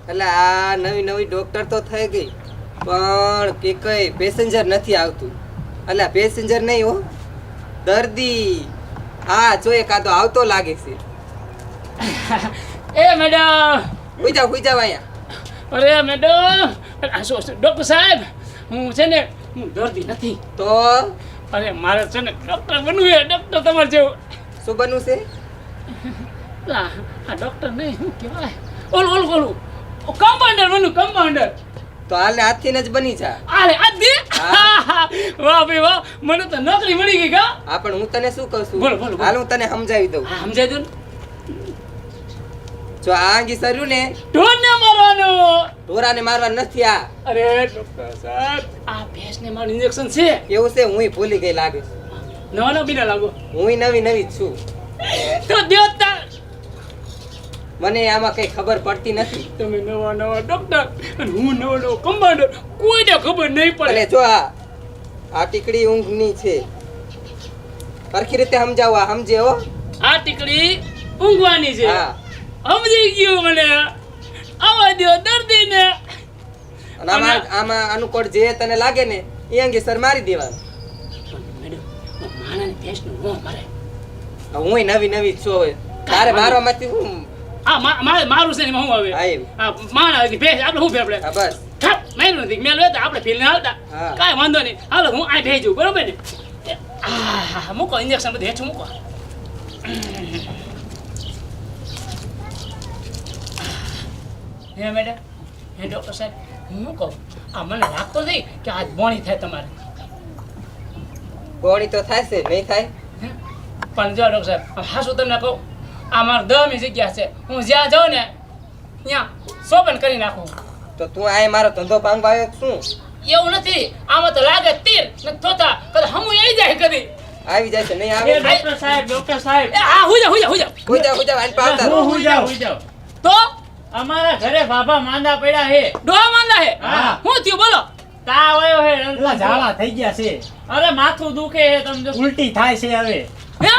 એટલે આ નવી નવી ડોક્ટર તો થઈ ગઈ પણ કે કઈ પેસેન્જર નથી આવતું. એટલે પેસેન્જર નહીં હો, દર્દી. હા જો એક આ તો આવતો લાગે છે. એ મેડમ, હુઈ જાવ અહીંયા. અરે મેડમ, ડોક્ટર સાહેબ, હું છે ને હું દર્દી નથી. તો અરે મારે છે ને ડોક્ટર બનવું છે. ડોક્ટર તમારે જેવું. શું બનવું છે? આ ડોક્ટર નહીં, શું કહેવાય, ઓલું કમ્પાઉન્ડર બનવું, કમ્પાઉન્ડર. તો હાલને હાથથી જ બની જા. આલે આજી, વાહ ભાઈ વાહ, મને તો નોકરી મળી ગઈ કા. હા પણ હું તને શું કહું છું, બોલો. હાલ હું તને સમજાવી દઉં. હા સમજાય દઉં. જો આ આંગી સર્યું ને, ઢોરને મારવાનો. ઢોરાને મારવા નથી આ. અરે ડોક્ટર સાહેબ, આ ભેંસને મારું ઇન્જેક્શન છે. એવું છે? હુંય ભૂલી ગઈ લાગે. નવા બીના લાગો. હુંય નવી જ છું. તો દેવતા, મને આમાં કઈ ખબર પડતી નથી. તમે નવા ડોક્ટર અને હું નવો કમ્પાઉન્ડર, કોઈને ખબર નહીં પડે. અને જો આ ટીકડી ઊંઘની છે, સરખી રીતે સમજાવો. આ સમજે હો. આ ટીકડી ઊંઘવાની છે. હા, સમજી ગયું મને. આવા દો દર્દીને. અને આમાં અનુકૂળ જે તને લાગે ને એ અંગે સર મારી દેવાનું. મેડમ, માણાને ભેંસનું મોં મારે. હુંય નવી જ છું. હવે તારે મારવામાંથી હું મારું છે ને હું હવે. હા એમ. આ માણા ભેંસ આપણે શું ફેફડે. હા બસ. મેલું નથી મેલું તો આપણે ફીલ ને હાલતા. હા. કાંઈ વાંધો નહીં. હાલો હું આ ભેજું, બરોબર ને. મૂકો ઇન્જેક્શન બધું હેઠું મૂકો. હે મેડમ, હે ડોક્ટર સાહેબ, હું કહું, આ મને લાગતો નથી કે આજ બોણી થાય તમારે. ગોળી તો થાય છે, નહીં થાય? હે? પણ જો ડોક્ટર સાહેબ, હાસું તમને કહું, આ મારી દમની જગ્યા છે. હું જ્યાં જાઉં ને ત્યાં શોપન કરી નાખું. તો તું આ મારો ધંધો ભાંગવા આવ્યો શું? એવું નથી, આમાં તો લાગે તીર ને થોતા કદી હમું આવી જાય કદી. આવી જાય છે, નહીં આવે? ડોક્ટર સાહેબ, હા હુઈ જા. હુઈ જાવ આને પાવતા રહો. હુઈ જાવ. તો અમારા ઘરે બાબા માંદા પડ્યા હે. ડોહા માંદા હે. હા. હું થયું બોલો? તાવ આવ્યો હે, રંગલા ઝાડા થઈ ગયા છે. અરે માથું દુખે હે, તમને ઉલટી થાય છે હવે. હે?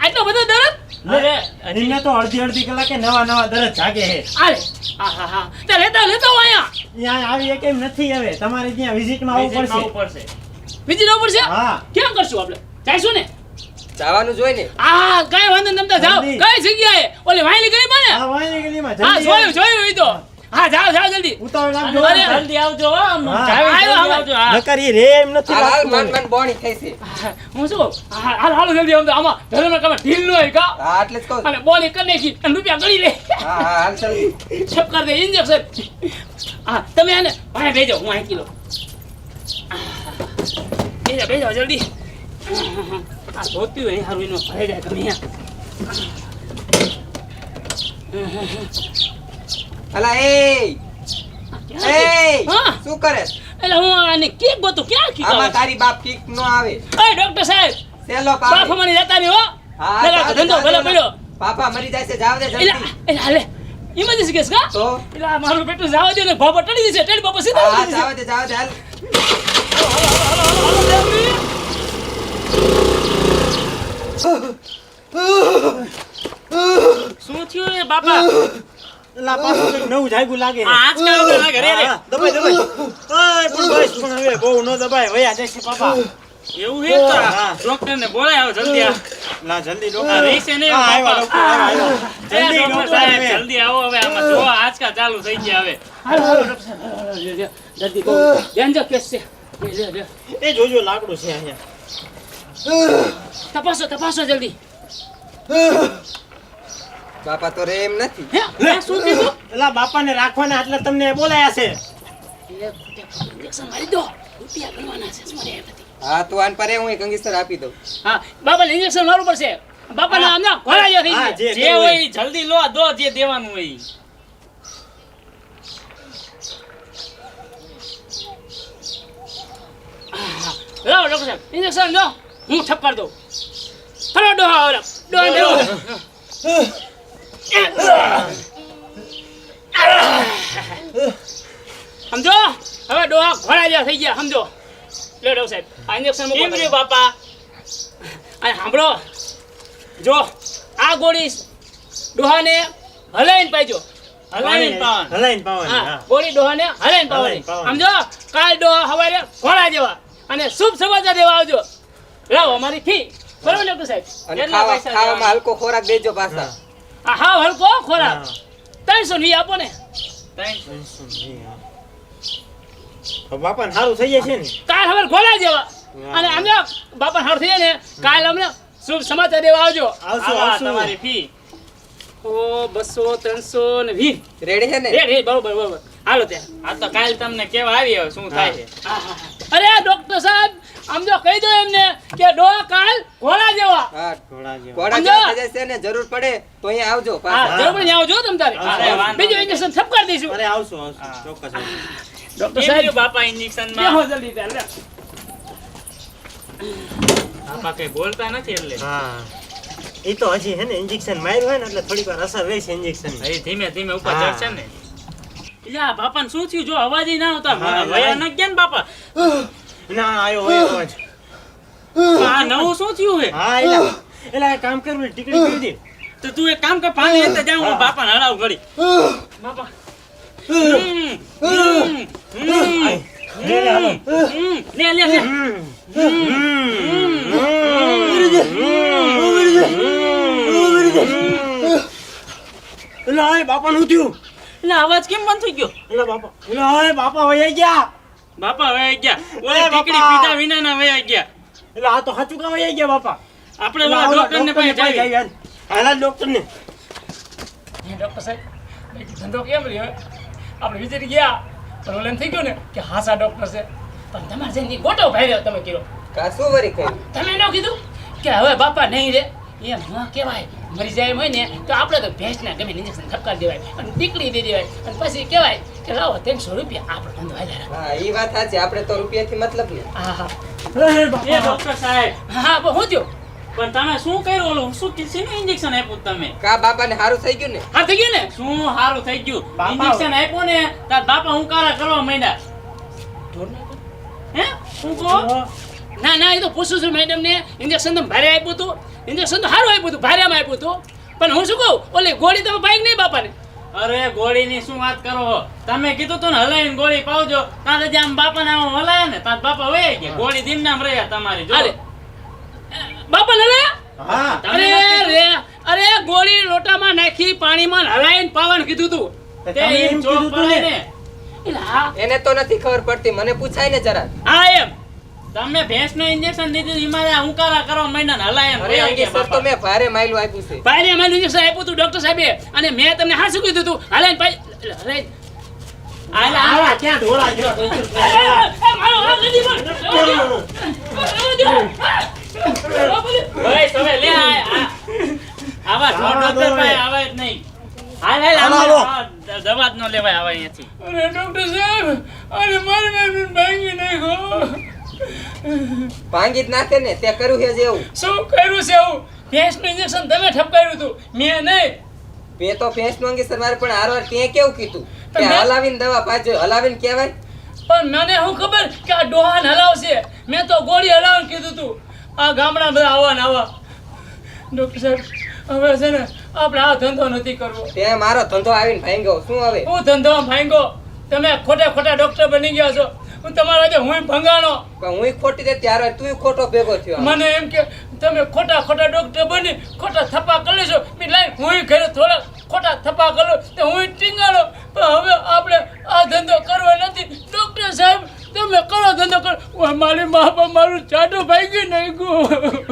આટલો બધો દર્દ? અરે એને તો અડધી કલાકે નવા દરદ જાગે હે. આલે. હા. તે લેતા અહીંયા. ત્યાં આવી એક એમ નથી હવે. તમારે ત્યાં વિઝિટમાં આવવું પડશે. બીજી નંબર છે? હા. કેમ કરશું આપણે? જઈશું ને? જવાનું જોઈ ને. કાંઈ વાંધો નહીં, તમે જાઓ. જલ્દી. કઈ જગ્યાએ? ઓલી વાયલી ગલી માં ને? હા, વાયની ગલીમાં હા, જલ્દી જોયું ઈ તો. હા, જાઓ જલ્દી. ઉતાવળ રાખજો. અરે, જલ્દી આવજો હો. આવ્યો. નકર ઈ રે એમ નથી હાલ લાગતું. મન બોણી થઈ છે. હું શું કહું? હાલો જલ્દી આમાં ધર્મ કમે ઢીલ ન હોય કા. હા એટલે જ કહું. અને બોલી કરી નાખી અને રૂપિયા ગણી લે. હા હાલ જલ્દી. છપ કરી દે ઇન્જેક્શન. હા, તમે આને ભાઈ ભેજો, હું અહીં કિલો. ભેજો જલ્દી. આ ધોતી હોય હારું એનો ભરાઈ જાય તમે અલા એ હા. શું કરે? એટલે હું આને કેક ગોતું ક્યાં કી આમાં તારી બાપ કિક નો આવે. એ ડોક્ટર સાહેબ, સેલો બાપ પાવે. મને જતા નહીં હો. હા લગા ધંધો ભલે પડ્યો. પાપા મરી જાય છે, જાવ દે જલ્દી. એટલે હાલે ઇમરજન્સી કેસ કા? તો એટલે આ મારું બેટું જાવ દે ને બાબા ટળી જશે. ટેડ બાબા સીધા હા ટળી જશે. જાવ દે હાલ. શું થયું એ બાપા? એલા પાછું કંઈક નવું જાગ્યું લાગે હે. આજકાલ વગર લાગે રે રે. હા, દબાઈ. ઓય પણ બસ પણ હવે બહુ ન દબાય. વયા જશે પાપા. એવું હે તો હા. ડોક્ટર ને બોલાય આવો જલ્દી આ. ના જલ્દી આ ડોક્ટર. રહેશે નહીં હા, આવ્યા બાપા. ડોક્ટર, આવ્યા. એ જલ્દી ડોક્ટર ડોક્ટર સાહેબ આવે. જલ્દી આવો હવે આમાં જો આજકાલ ચાલુ થઈ ગયા હવે. હાલો ડોક્ટર સાહેબ જલ્દી કહો. ડેન્જર કેસ છે. લે. એ જોજો લાકડું છે અહીંયા. તપાસો જલ્દી. બાપા તો રે એમ નથી. હે શું કીધું? એલા બાપાને રાખવાના એટલે તમને બોલાયા છે. ઇન્જેક્શન મારી દો. રૂપિયા ગણવાના છે મારે એમ નથી. હા તું આન પર હું એક અંગીસર આપી દઉં. હા બાબાને ઇન્જેક્શન મારવું પડશે. બાપાને આમ ના ઘોડા થઈ હા, જાય. જે હોય ઈ જલ્દી લો દો જે દેવાનું હોય ઈ. લો ડોક્ટર સાહેબ ઇન્જેક્શન લો. હું ઠપકાર દઉં. ફરો ડોહા ઓલા. સમજો હવે ડોહા ઘોડા જેવા થઈ ગયા સમજો. લે ડોક્ટર સાહેબ આ ઇન્જેક્શન મૂકો બાપા. અને સાંભળો જો આ ગોળી ડોહાને હલાઈને પાજો. હલાઈને પાવાનું. હલાઈને પાવાની, હા, હા. ગોળી ડોહાને હલાઈને પાવાની. પાવાની. સમજો? કાલ ડોહા હવારે ઘોડા જેવા અને શુભ સમાચાર દેવા આવજો. લાવો અમારી ફી. બરોબર ડોક્ટર સાહેબ? અને કેટલા પૈસા ખાવામાં દેવાના? હલકો ખોરાક દેજો પાછા. આ હાવ હલકો ખોરાક. હા. 320 આપો ને. તો બાપાને સારું થઈ જશે ને? કાલ હવે ઘોડા જેવા અને અમને બાપા હાર થઈ જાય ને કાલ અમને શુભ સમાચાર દેવા આવજો. આવશું, આવા આવશું. તમારી ફી. ઓ 200 320 રેડી છે ને? રે બરોબર બરોબર. હાલો ત્યાં. આ તો કાલ તમને કેવા આવી હવે શું થાય છે. અરે ડોક્ટર સાહેબ આમ જો કહી દો એમને કે ડોહા કાલ ઘોડા જેવા. હા, ઘોડા જેવા. ઘોડા જેવા થઈ જશે ને, જરૂર પડે તો અહીંયા આવજો હા પાછા. જરૂર નહીં આવજો તમ તારે. અરે વાંધો બીજું નહીં. ઇન્જેક્શન ઠપકાર દઈશું. અરે આવશું, આવશું. ચોક્કસ આવશું. ડોક્ટર કેમ સાહેબ રહ્યું બાપા ઇન્જેક્શન બેહો માં? જલ્દી ત્યાં લે. બાપા કઈ બોલતા નથી એટલે હા. એ તો હજી હે ને ઇન્જેક્શન માર્યું હોય ને એટલે થોડીક વાર અસર રહેશે ઇન્જેક્શન. હજી ધીમે ધીમે ઉપર હા. ચડશે ને. એટલે આ બાપાને શું થયું જો અવાજ ય ના આવતા હા, વયા ન ગયા ને બાપા. ના આયો હોય અવાજ. આ નવું શું થયું હે? હા એલા એલા એક કામ કર ટીકડી કરી દે. તો તું એક કામ કર પાણી લેતા જા હું બાપાને હલાવ ઘડી. બાપા લે લે હાલો. લે લે લે. એલા આય બાપા નું થયું. એટલે અવાજ કેમ બંધ થઈ ગયો? એલા બાપા એલા આય બાપા વયા ગયા. બાપા વયા ગયા. ઓલી એ બાપા. ટીકડી પીધા વિનાના વયા ગયા. એલા આ તો સાચું કામ વયા ગયા બાપા. આપણે ઓલા ડોક્ટરને પાસે જઈએ. હાલા ડોક્ટર ને. ડોક્ટર સાહેબ બાકી ધંધો કેમ રહ્યો આપણે વિચારી ગયા પણ ઓલે એમ થઈ ગયું ને કે હાસા ડોક્ટર છે પણ તમારે જઈને ગોટો ભાઈ તમે કીધો કા શું વળી કહ્યું? તમે ન કીધું કે હવે બાપા નહીં રે એમ ન કહેવાય મરી જાય એમ હોય ને તો આપણે તો ભેંસના ગમે ઇન્જેક્શન ઠપકાર દેવાય અને દીકરી દઈ દેવાય અને પછી કહેવાય કે લાવો 300 રૂપિયા આપણો ધંધો હાલ્યા હા, ઈ વાત સાચી. આપણે તો રૂપિયાથી મતલબ ને. હા હા એ એ બાપા. ડોક્ટર સાહેબ હા પણ હું થયું પણ તમે શું કર્યું ઓલું શું શેનું ઇન્જેક્શન આપ્યું તમે? કા બાપાને સારું થઈ ગયું ને? હા થઈ ગયું ને શું સારું થઈ ગયું? બાપા. ઇન્જેક્શન આપ્યું ને તાર બાપા હુંકારા કરવા માંડ્યા. હે શું કહો? ના ના એ તો પૂછું છું મેડમ ને ઇન્જેક્શન તો ભારે આપ્યું હતું ઇન્જેક્શન તો સારું આપ્યું હતું ભારેમાં આપ્યું હતું પણ હું શું કહું ઓલી ગોળી તમે પાઈ નહીં બાપાને અરે ગોળીની શું વાત કરો છો? તમે કીધું તું ને હલાઈને ગોળી પાવજો તારે જે આમ બાપાને આમ હલાયા ને તાર બાપા વહી ગયા. ગોળી દિન નામ રહ્યા તમારી જો. અરે બાપા લે હા તમે અરે નથી રે અરે ગોળી લોટામાં નાખી પાણીમાં હલાઈને પાવાનું કીધું તું તે તમે એમ એમ જોર કીધું તું પડે ને. ને. એટલે હા એને તો નથી ખબર પડતી, મને પૂછાય ને જરા. હા એમ તમે ભેંસનું ઇન્જેક્શન દીધું એમાં આ હુંકારા કરવા માંડ્યા ને હલાય એમ અરે વહી અંગે ગયા સર તો બાપા. મેં ભારે માયલું આપ્યું છે. ભાઈ અમારું ઇન્જેક્શન આપ્યું હતું ડોક્ટર સાહેબે અને મેં તમને હા શું કીધું હતું હલાઈને પાઈ હલાઈને હાલા ક્યાં ઢોળા ગયો મારો હાથ નથી પણ ભાઈ તમે લે આવા ઢોર ડોક્ટર ભાઈ આવે જ નહીં. હાલ હાલ હાલો. આ દવા જ ન લેવાય આવે અહીંયાથી. અરે ડોક્ટર સાહેબ અરે મારી મમ્મી ભાંગી નાખ્યો ભાંગી જ નાખે ને, તે કર્યું છે જેવું. શું કર્યું છે એવું ભેંસનું ઇન્જેક્શન તમે ઠપકાર્યું હતું મેં નહીં મેં તો ભેંસનું અંગે સર મારે પણ હારવાર તે કેવું કીધું કે તમે- હલાવીને દવા પાજો, હલાવીને કહેવાય. પણ મને શું ખબર કે આ ડોહાન હલાવશે મેં તો ગોળી હલાવવાનું કીધું હતું આ ગામડા બધા આવા ને આવા ડોક્ટર સાહેબ હવે છે ને આપણે આ ધંધો નથી કરવો તે મારો ધંધો આવીને ભાંગ્યો, શું હવે? હું ધંધો ભાંગો તમે ખોટા ખોટા ડોક્ટર બની ગયા છો હું તમારા જે હું ભંગાણો પણ હુંય ખોટી દે ત્યારે તું ખોટો ભેગો થયો. મને એમ કે તમે ખોટા ખોટા ડોક્ટર બની ખોટા થપ્પા કરી લેશો મેં લાઈ હું ઘરે થોડા ખોટા થપ્પા કરો તો હું ટીંગાડો પણ હવે આપણે આ ધંધો કરવો નથી ડોક્ટર સાહેબ તમે કરો ધંધો કરો મારી મા બાપ મારું ચાટું ભાંગી નાખ્યું